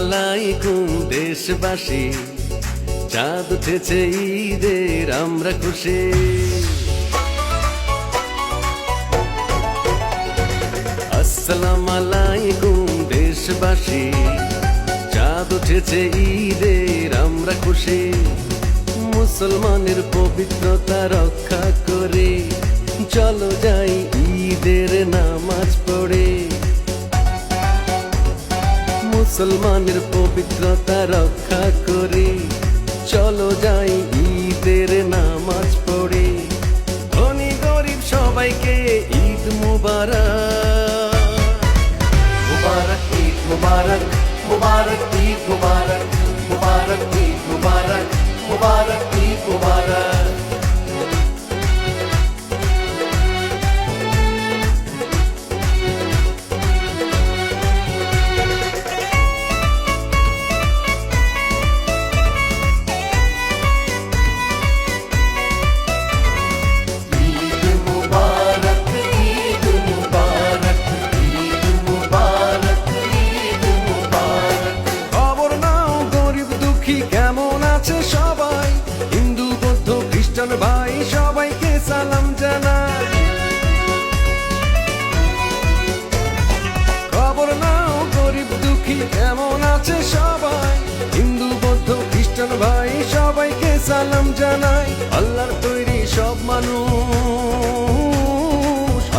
আলাইকুম দেশবাসী, চাঁদ উঠেছে ঈদের আমরা খুশি। আসসালামু আলাইকুম দেশবাসী, চাঁদ উঠেছে ঈদের আমরা খুশি। মুসলমানের পবিত্রতা রক্ষা করে চলো যাই ঈদের নামাজ পড়ে। মুসলমানের পবিত্রতা রক্ষা করে চলো যাই ঈদের নামাজ পড়ে। ধনী গরিব সবাইকে ঈদ মুবারক, মুবারক ঈদ মুবারক, মুবারক ঈদ মুবারক, মুবারক ঈদ মুবারক, মুবারক ঈদ মুবারক। সবাই হিন্দু বৌদ্ধ খ্রিস্টান ভাই সবাইকে সালাম জানাই। খবর নাও গরিব দুঃখী কেমন আছে সবাই, হিন্দু বৌদ্ধ খ্রিস্টান ভাই সবাইকে সালাম জানাই। আল্লাহর তৈরি সব মানুষ,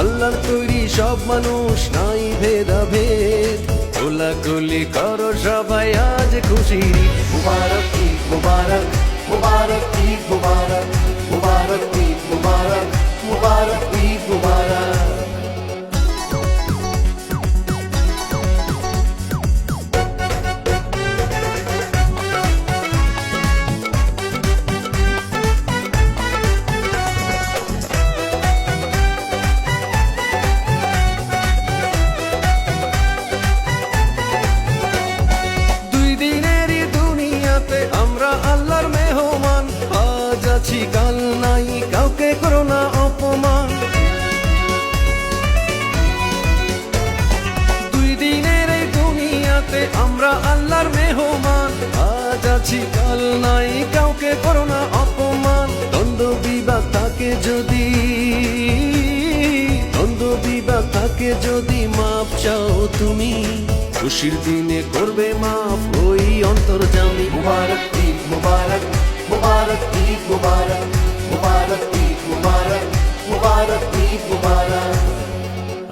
আল্লাহর তৈরি সব মানুষ, নাই ভেদাভেদ। কোলাকুলি করো সবাই আজ খুশি। মুবারক ঈদ মুবারক, মুবারক ঈদ মুবারক, মুবারক ঈদ মুবারক, মুবারক ঈদ মুবারক। আমরা আল্লাহর মেহমান, আজ আছি কাল নাই, কাউকে করো না অপমান। দুই দিনের এই দুনিয়াতে আমরা আল্লাহর মেহমান, আজ আছি কাল নাই, কাউকে করো না অপমান। দ্বন্দ্ব বিবাদ থাকে যদি, দ্বন্দ্ব বিবাদ থাকে যদি, মাপ চাও তুমি, খুশির দিনে করবে মাফ ওই অন্তর্যামী। মুবারক ঈদ মুবারক, মুবারক ঈদ মুবারক, মুবারক ঈদ মুবারক, মুবারক ঈদ মুবারক।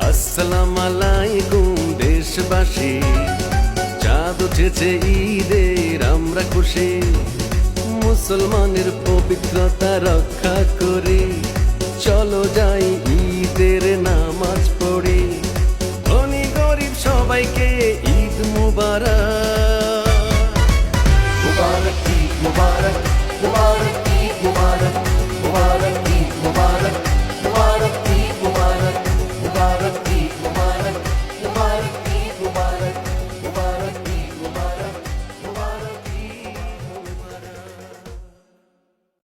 আসসালামু আলাইকুম দেশবাসী, চাঁদ উঠেছে ঈদের আমরা খুশি। মুসলমানের পবিত্রতা রক্ষা করে চলো যাই ঈদের নামাজ পড়ে। ধনী গরিব সবাইকে ঈদ মুবারক, মুবারক ঈদ মুবারক, মুবারক ঈদ মুবারক, মুবারক ঈদ